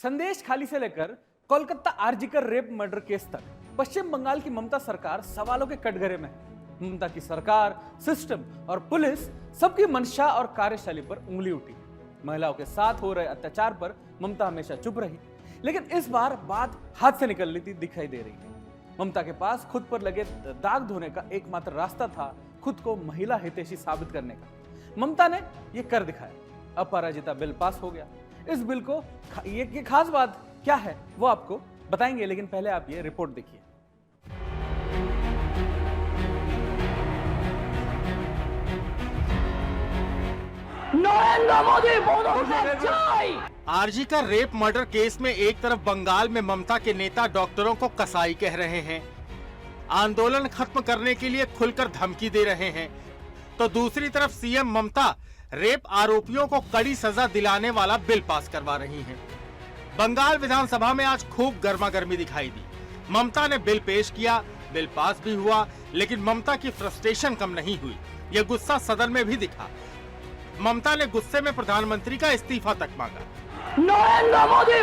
संदेश खाली से लेकर Kolkata RG Kar rape murder case तक पश्चिम बंगाल की ममता सरकार सवालों के कटघरे में है। ममता की सरकार, सिस्टम और पुलिस सबकी मंशा और कार्यशैली पर उंगली उठी। महिलाओं के साथ हो रहे अत्याचार पर ममता हमेशा चुप रही, लेकिन इस बार बात हाथ से निकल रही दिखाई दे रही है। ममता के पास खुद पर लगे दाग धोने का एकमात्र रास्ता था खुद को महिला हितैषी साबित करने का। ममता ने यह कर दिखाया। अपराजिता बिल पास हो गया। इस बिल को ये खास बात क्या है वो आपको बताएंगे, लेकिन पहले आप ये रिपोर्ट देखिए। नरेंद्र मोदी आरजी का रेप मर्डर केस में एक तरफ बंगाल में ममता के नेता डॉक्टरों को कसाई कह रहे हैं, आंदोलन खत्म करने के लिए खुलकर धमकी दे रहे हैं, तो दूसरी तरफ सीएम ममता रेप आरोपियों को कड़ी सजा दिलाने वाला बिल पास करवा रही हैं। बंगाल विधानसभा में आज खूब गर्मागर्मी दिखाई दी। ममता ने बिल पेश किया, बिल पास भी हुआ, लेकिन ममता की फ्रस्ट्रेशन कम नहीं हुई। यह गुस्सा सदन में भी दिखा। ममता ने गुस्से में प्रधानमंत्री का इस्तीफा तक मांगा। नरेंद्र मोदी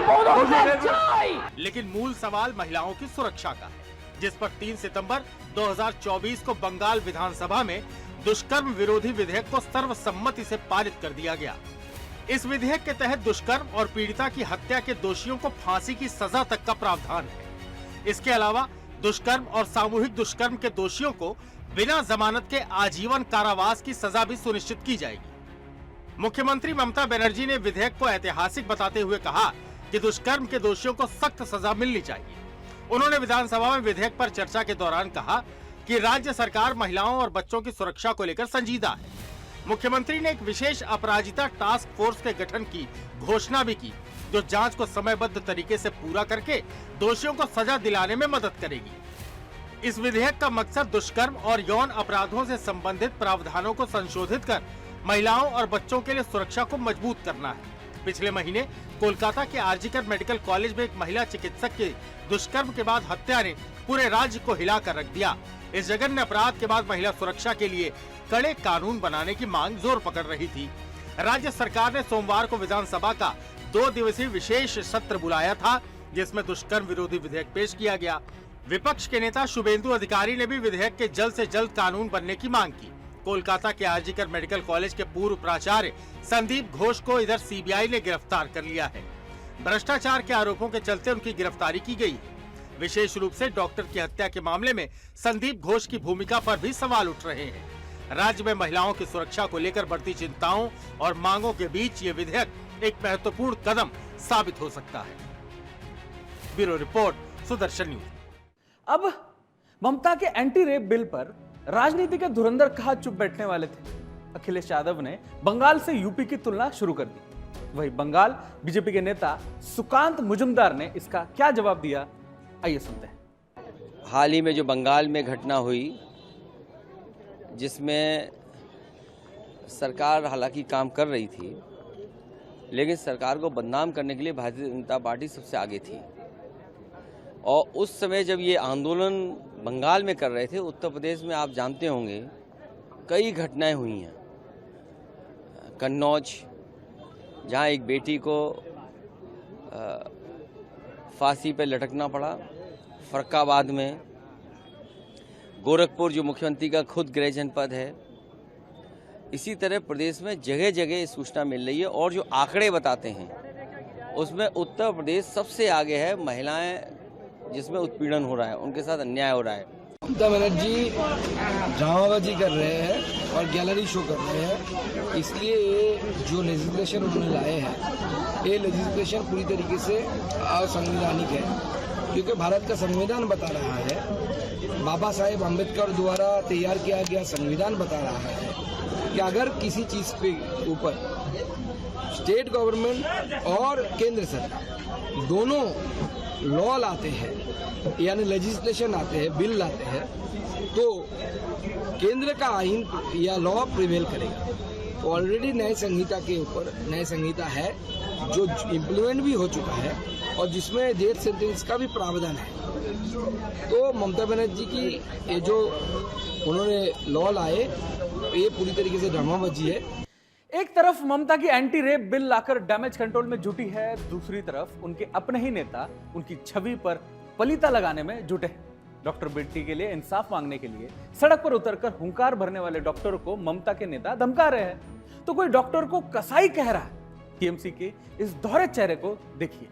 लेकिन मूल सवाल महिलाओं की सुरक्षा का है, जिस पर 3 सितंबर 2024 को बंगाल विधानसभा में दुष्कर्म विरोधी विधेयक को सर्वसम्मति से पारित कर दिया गया। इस विधेयक के तहत दुष्कर्म और पीड़िता की हत्या के दोषियों को फांसी की सजा तक का प्रावधान है। इसके अलावा दुष्कर्म और सामूहिक दुष्कर्म के दोषियों को बिना जमानत के आजीवन कारावास की सजा भी सुनिश्चित की जाएगी। मुख्यमंत्री ममता बनर्जी ने विधेयक को ऐतिहासिक बताते हुए कहा कि दुष्कर्म के दोषियों को सख्त सजा मिलनी चाहिए। उन्होंने विधानसभा में विधेयक पर चर्चा के दौरान कहा कि राज्य सरकार महिलाओं और बच्चों की सुरक्षा को लेकर संजीदा है। मुख्यमंत्री ने एक विशेष अपराजिता टास्क फोर्स के गठन की घोषणा भी की, जो जांच को समयबद्ध तरीके से पूरा करके दोषियों को सजा दिलाने में मदद करेगी। इस विधेयक का मकसद दुष्कर्म और यौन अपराधों से संबंधित प्रावधानों को संशोधित कर महिलाओं और बच्चों के लिए सुरक्षा को मजबूत करना है। पिछले महीने कोलकाता के आरजीकर मेडिकल कॉलेज में एक महिला चिकित्सक के दुष्कर्म के बाद हत्या ने पूरे राज्य को हिलाकर रख दिया। इस जघन्य अपराध के बाद महिला सुरक्षा के लिए कड़े कानून बनाने की मांग जोर पकड़ रही थी। राज्य सरकार ने सोमवार को विधानसभा का 2 दिवसीय विशेष सत्र बुलाया था, जिसमें दुष्कर्म विरोधी विधेयक पेश किया गया। विपक्ष के नेता शुभेंदु अधिकारी ने भी विधेयक के जल्द से जल्द कानून बनने की मांग की। कोलकाता के आरजीकर मेडिकल कॉलेज के पूर्व प्राचार्य संदीप घोष को इधर सीबीआई ने गिरफ्तार कर लिया है। भ्रष्टाचार के आरोपों के चलते उनकी गिरफ्तारी की गई है। विशेष रूप से डॉक्टर की हत्या के मामले में संदीप घोष की भूमिका पर भी सवाल उठ रहे हैं। राज्य में महिलाओं की सुरक्षा को लेकर बढ़ती चिंताओं और मांगों के बीच ये विधेयक एक महत्वपूर्ण कदम साबित हो सकता है। Bureau report, Sudarshan news. अब ममता के एंटी रेप बिल पर राजनीति के धुरंधर कहाँ चुप बैठने वाले थे। अखिलेश यादव ने बंगाल से यूपी की तुलना शुरू कर दी। वही बंगाल बीजेपी के नेता सुकांत मुजुमदार ने इसका क्या जवाब दिया, आइए सुनते हैं। हाल ही में जो बंगाल में घटना हुई, जिसमें सरकार हालांकि काम कर रही थी, लेकिन सरकार को बदनाम करने के लिए भारतीय जनता पार्टी सबसे आगे थी। और उस समय जब ये आंदोलन बंगाल में कर रहे थे, उत्तर प्रदेश में आप जानते होंगे कई घटनाएं हुई हैं। कन्नौज, जहां एक बेटी को फांसी पर लटकना पड़ा, फरक्काबाद में, गोरखपुर जो मुख्यमंत्री का खुद गृह जनपद है। इसी तरह प्रदेश में जगह जगह सूचना मिल रही है और जो आंकड़े बताते हैं उसमें उत्तर प्रदेश सबसे आगे है। महिलाएं जिसमें उत्पीड़न हो रहा है, उनके साथ अन्याय हो रहा है। ममता बनर्जी ड्रामाबाजी कर रहे हैं और गैलरी शो कर रहे हैं। इसलिए ये जो लेजिस्लेशन उन्होंने लाए हैं, ये लेजिस्लेशन पूरी तरीके से असंवैधानिक है, क्योंकि भारत का संविधान बता रहा है, बाबा साहेब अम्बेडकर द्वारा तैयार किया गया संविधान बता रहा है कि अगर किसी चीज पे ऊपर स्टेट गवर्नमेंट और केंद्र सरकार दोनों लॉ लाते हैं, यानी लेजिस्लेशन आते हैं, बिल लाते हैं, तो केंद्र का आईन या लॉ प्रिवेल करेगा। ऑलरेडी न्याय संहिता के ऊपर न्याय संहिता है जो इम्प्लीमेंट भी हो चुका है और जिसमें डेथ सेंटेंस का भी प्रावधान है। तो ममता बनर्जी की ये जो उन्होंने लॉ लाए, ये पूरी तरीके से ड्रामाबाजी है। एक तरफ ममता की एंटी रेप बिल लाकर डैमेज कंट्रोल में जुटी है, दूसरी तरफ उनके अपने ही नेता उनकी छवि पर पलीता लगाने में जुटे हैं। डॉक्टर बेटी के लिए इंसाफ मांगने के लिए सड़क पर उतरकर हुंकार भरने वाले डॉक्टरों को ममता के नेता धमका रहे हैं, तो कोई डॉक्टर को कसाई कह रहा है। टीएमसी के इस दोहरे चेहरे को देखिए।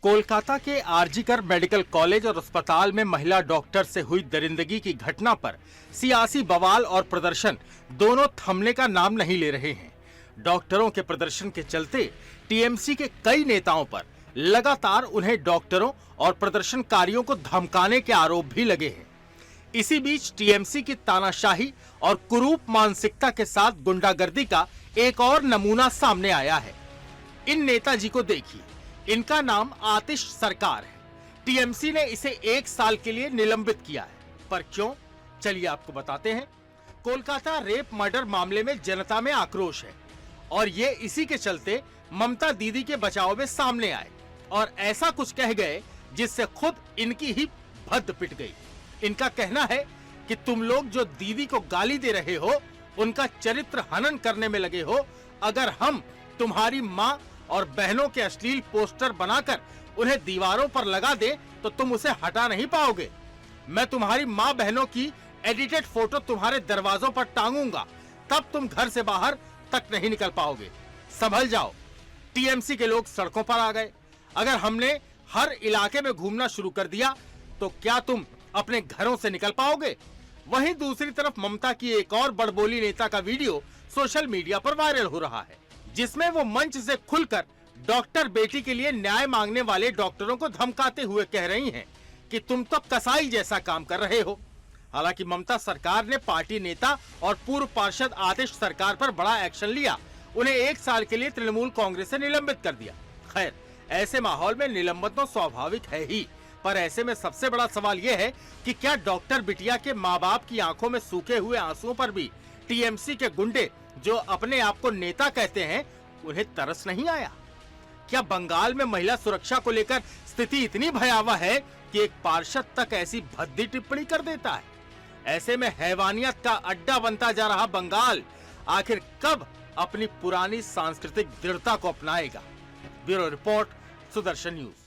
कोलकाता के आरजीकर मेडिकल कॉलेज और अस्पताल में महिला डॉक्टर से हुई दरिंदगी की घटना पर सियासी बवाल और प्रदर्शन दोनों थमने का नाम नहीं ले रहे हैं। डॉक्टरों के प्रदर्शन के चलते टीएमसी के कई नेताओं पर लगातार उन्हें डॉक्टरों और प्रदर्शनकारियों को धमकाने के आरोप भी लगे हैं। इसी बीच टीएमसी की तानाशाही और कुरूप मानसिकता के साथ गुंडागर्दी का एक और नमूना सामने आया है। इन नेताजी को देखिए, इनका नाम आतिश सरकार है। टीएमसी ने इसे 1 साल के लिए निलंबित किया है, पर क्यों? चलिए आपको बताते हैं। कोलकाता रेप मर्डर मामले में जनता में आक्रोश है और ये इसी के चलते ममता दीदी के बचाव में सामने आए और ऐसा कुछ कह गए जिससे खुद इनकी ही भद्द पिट गई। इनका कहना है कि तुम लोग जो दीदी को गाली दे रहे हो, उनका चरित्र हनन करने में लगे हो। अगर हम तुम्हारी माँ और बहनों के अश्लील पोस्टर बनाकर उन्हें दीवारों पर लगा दे तो तुम उसे हटा नहीं पाओगे। मैं तुम्हारी माँ बहनों की एडिटेड फोटो तुम्हारे दरवाजों पर टांगूंगा, तब तुम घर से बाहर तक नहीं निकल पाओगे। संभल जाओ। टीएमसी के लोग सड़कों पर आ गए। अगर हमने हर इलाके में घूमना शुरू कर दिया तो क्या तुम अपने घरों से निकल पाओगे? वहीं दूसरी तरफ ममता की एक और बड़बोली नेता का वीडियो सोशल मीडिया पर वायरल हो रहा है, जिसमें वो मंच से खुलकर डॉक्टर बेटी के लिए न्याय मांगने वाले डॉक्टरों को धमकाते हुए कह रही हैं कि तुम तो कसाई जैसा काम कर रहे हो। हालांकि ममता सरकार ने पार्टी नेता और पूर्व पार्षद आतिश सरकार पर बड़ा एक्शन लिया, उन्हें 1 साल के लिए तृणमूल कांग्रेस से निलंबित कर दिया। खैर, ऐसे माहौल में निलंबन तो स्वाभाविक है ही, पर ऐसे में सबसे बड़ा सवाल यह है कि क्या डॉक्टर बिटिया के माँ बाप की आंखों में सूखे हुए आंसुओं पर भी टीएमसी के गुंडे जो अपने आप को नेता कहते हैं, उन्हें तरस नहीं आया? क्या बंगाल में महिला सुरक्षा को लेकर स्थिति इतनी भयावह है कि एक पार्षद तक ऐसी भद्दी टिप्पणी कर देता है? ऐसे में हैवानियत का अड्डा बनता जा रहा बंगाल आखिर कब अपनी पुरानी सांस्कृतिक दृढ़ता को अपनाएगा? Bureau report, Sudarshan news.